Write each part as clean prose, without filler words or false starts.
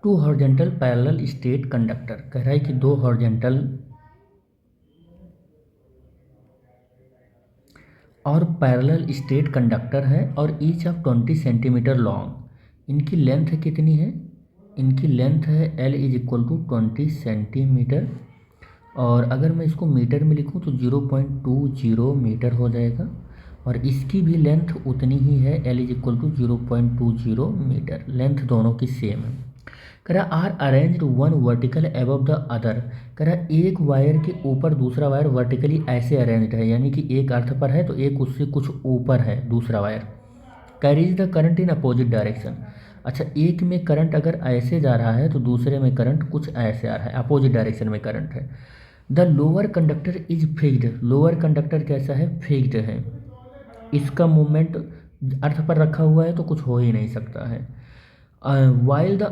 To horizontal parallel straight conductor, कह रहा है कि दो हॉरिजॉन्टल और पैरेलल स्ट्रेट कंडक्टर है और ईच ऑफ 20 सेंटीमीटर लॉन्ग। इनकी लेंथ कितनी है? इनकी लेंथ है L is equal to 20 centimetre, और अगर मैं इसको मीटर में लिखूं तो 0.20 मीटर हो जाएगा, और इसकी भी लेंथ उतनी ही है, L is equal to 0.20 metre. लेंथ दोनों की सेम है। कह रहा are arranged one vertical above the other. कह रहा एक वायर के ऊपर दूसरा वायर वर्टिकली ऐसे अरेंज्ड है, यानी कि एक अर्थ पर है तो एक उससे कुछ ऊपर है दूसरा wire. Carries the current in opposite direction. अच्छा, एक में करंट अगर ऐसे जा रहा है तो दूसरे में करंट कुछ ऐसे आ रहा है, अपोजिट डायरेक्शन में करंट है। The lower conductor is fixed. Lower conductor कैसा है? फिक्स्ड है। इसका मूवमेंट अर्थ पर रखा हुआ है तो कुछ हो ही नहीं सकता है। While the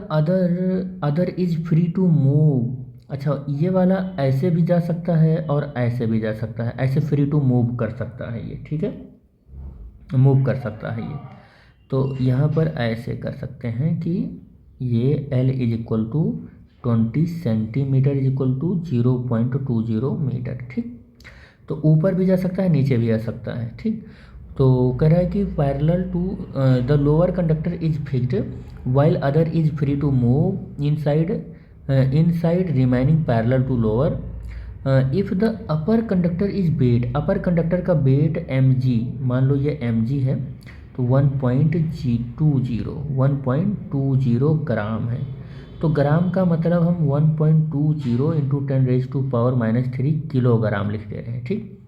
other is free to move. अच्छा, ये वाला ऐसे भी जा सकता है और ऐसे भी जा सकता है, ऐसे फ्री टू मूव कर सकता है ये, ठीक है, मूव कर सकता है ये। तो यहाँ पर ऐसे कर सकते हैं कि ये L is equal to 20 centimetre is equal to 0.20 metre, ठीक। तो ऊपर भी जा सकता है, नीचे भी जा सकता है, ठीक। तो कह रहा है कि parallel to the lower conductor is fixed while other is free to move inside remaining parallel to lower. If the upper conductor is weight, upper conductor का वेट mg, मान लो ये mg है तो 1.20 ग्राम है। तो ग्राम का मतलब हम 1.20 इंटू 10⁻³ किलोग्राम लिख दे रहे हैं, ठीक।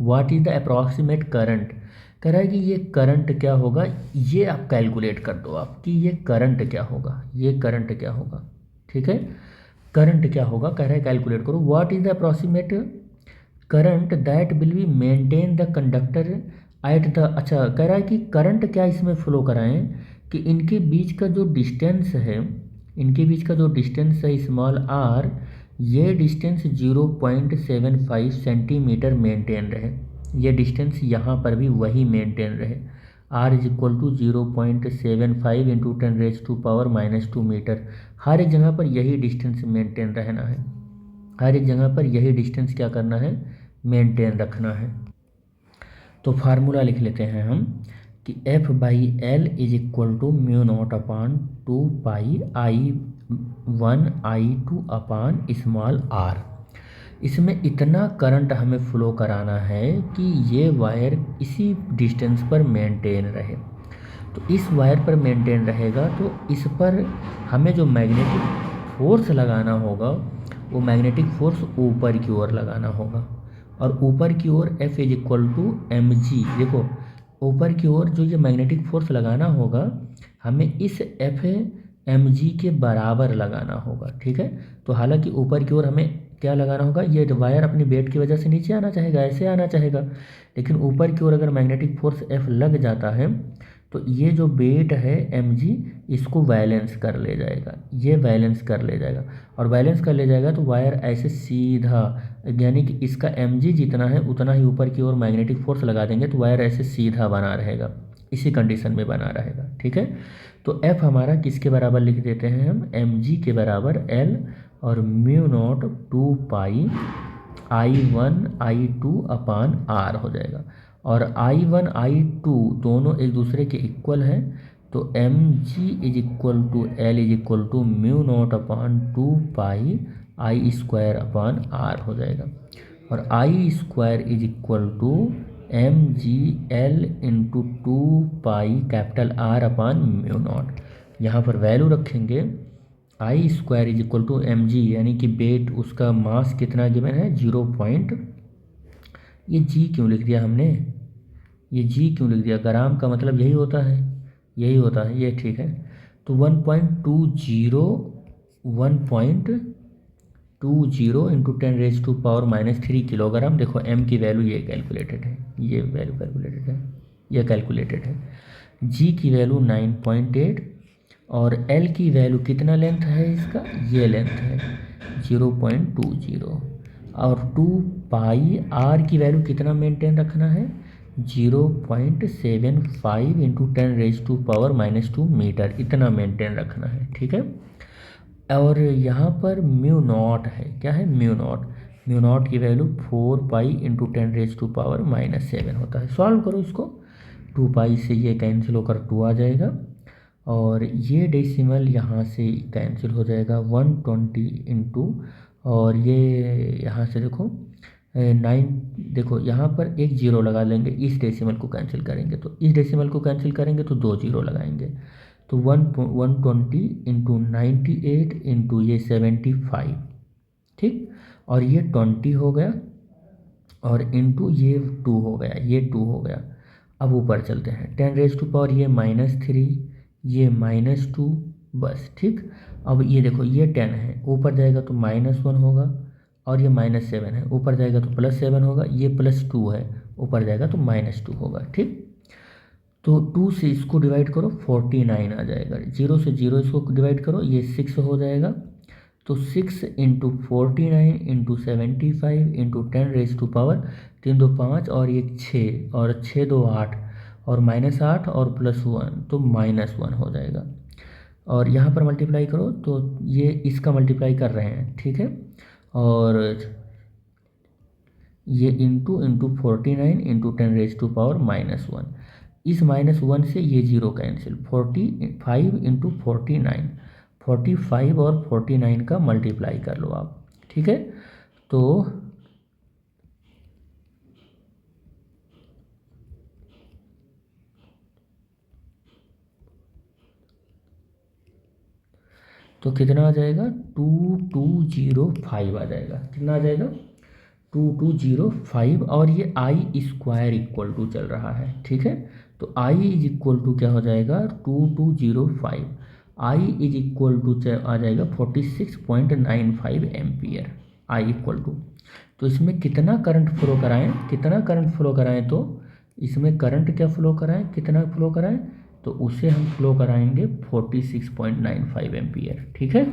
What is the approximate current. कह रहा है कि ये करंट क्या होगा, ये आप कैलकुलेट कर दो आप कि ये करंट क्या होगा, ये करंट क्या होगा, ठीक है, करंट क्या होगा, कह रहा है कैलकुलेट करो। What is the approximate current that will be maintain the conductor at the. अच्छा, कह रहा है कि करंट क्या इसमें फ्लो कराएं कि इनके बीच का जो डिस्टेंस है, इनके बीच का जो डिस्टेंस है स्मॉल r, ये डिस्टेंस 0.75 सेंटीमीटर मेंटेन रहे। ये डिस्टेंस यहाँ पर भी वही मेंटेन रहे। r is equal to 0.75 into 10⁻² metre. हर एक जगह पर यही डिस्टेंस मेंटेन रहना है, हर एक जगह पर यही डिस्टेंस क्या करना है, मेंटेन रखना है। तो फार्मूला लिख लेते हैं हम कि F/L is equal to μ0/2πI1I2/r। इसमें इतना करंट हमें फ्लो कराना है कि ये वायर इसी डिस्टेंस पर मेंटेन रहे। तो इस वायर पर मेंटेन रहेगा तो इस पर हमें जो मैग्नेटिक फोर्स लगाना होगा वो मैग्नेटिक फोर्स ऊपर की ओर लगाना होगा, और ऊपर की ओर F is equal to mg। देखो ऊपर की ओर जो ये मैग्नेटिक फोर्स लगाना होगा हमें इस F mg के बराबर लगाना होगा, ठीक है। तो हालांकि ऊपर की ओर हमें क्या लगाना होगा, ये वायर अपनी वेट की वजह से नीचे आना चाहेगा, ऐसे आना चाहेगा, लेकिन ऊपर की ओर अगर मैग्नेटिक फोर्स F लग जाता है तो ये जो वेट है mg इसको बैलेंस कर ले जाएगा, ये बैलेंस कर ले जाएगा, और बैलेंस कर ले जाएगा तो वायर ऐसे सीधा, यानी कि इसका mg जितना है उतना ही ऊपर की ओर मैग्नेटिक फोर्स लगा देंगे तो वायर ऐसे सीधा बना रहेगा, इसी कंडीशन में बना रहेगा, ठीक है। तो F हमारा किसके बराबर लिख देते हैं हम, mg के बराबर L और μ0/2πI1I2/r हो जाएगा, और I1 I2 दोनों एक दूसरे के इक्वल हैं, तो mg is equal to L is equal to μ0/2πI² हो जाएगा, और I² is equal to mgL into 2πR/μ0। यहाँ पर वैल्यू रखेंगे I² is equal to mg, यानी कि वेट उसका मास कितना गिवन है 0. ये g क्यों लिख दिया हमने, ये g क्यों लिख दिया, ग्राम का मतलब यही होता है, यही होता है ये, ठीक है। तो 1.20 इंटू 10⁻³ किलोग्राम। देखो m की वैल्यू ये कैलकुलेटेड है, ये वैल्यू कैलकुलेटेड है, ये कैलकुलेटेड है। g की वैल्यू 9.8 और L की वैल्यू कितना लेंथ है इसका, ये लेंथ है 0.20, और 2πr की वैल्यू कितना मेंटेन रखना है 0.75 इंटू 10⁻² मीटर, इतना मेंटेन रखना है, ठीक है। और यहाँ पर म्यू नॉट है, क्या है म्यू नॉट, म्यू नॉट की वैल्यू 4 पाई × 10⁻⁻7 होता है। सॉल्व करो इसको, 2 पाई से ये कैंसिल होकर 2 आ जाएगा और ये डेसिमल यहाँ से कैंसिल हो जाएगा 120 इंटू, और ये यहाँ से देखो 9, देखो यहाँ पर एक जीरो लगा लेंगे, इस डेसिमल को कैंसिल करेंगे तो इस डेसिमल को कैंसिल करेंगे तो 2 जीरो लगाएंगे तो 120 इंटू 98 इंटू ये 75, ठीक, और ये 20 हो गया और इंटू ये 2 हो गया, ये 2 हो गया। अब ऊपर चलते हैं, 10⁻, ये -3, ये -2, बस ठीक। अब ये देखो ये 10 है, ऊपर जाएगा तो -1 होगा, और ये -7 है, ऊपर जाएगा तो +7 होगा, ये +2 है, ऊपर जाएगा तो -2 होगा, ठीक। तो 2 से इसको डिवाइड करो 49 आ जाएगा, 0 से 0 इसको डिवाइड करो, ये 6 हो जाएगा। तो 6 इंटू 49 इंटू 75 इंटू 10⁻, 3 2 5 और ये 6 और 6 2 8 और -8 और +1 तो -1 हो जाएगा। और यहाँ पर मल्टीप्लाई करो तो ये इसका मल्टीप्लाई कर रहे हैं, ठीक है, और ये इंटू 49 इंटू 10⁻⁻1, इस -1 से ये 0 कैंसिल, 45 इंटू 49, 45 और 49 का मल्टीप्लाई कर लो आप, ठीक है। तो कितना आ जाएगा, 2205 आ जाएगा, कितना आ जाएगा 2205, और ये I² इक्वल टू चल रहा है, ठीक है। तो I इज इक्वल टू क्या हो जाएगा 2205, I इज इक्वल टू आ जाएगा 46.95 एम्पियर, I इक्वल टू। तो इसमें कितना करंट फ्लो कराएं, कितना करंट फ्लो कराएं, तो इसमें करंट क्या फ्लो कराएं, कितना फ्लो कराएं, तो उसे हम फ्लो कराएंगे 46.95 एम्पियर, ठीक है।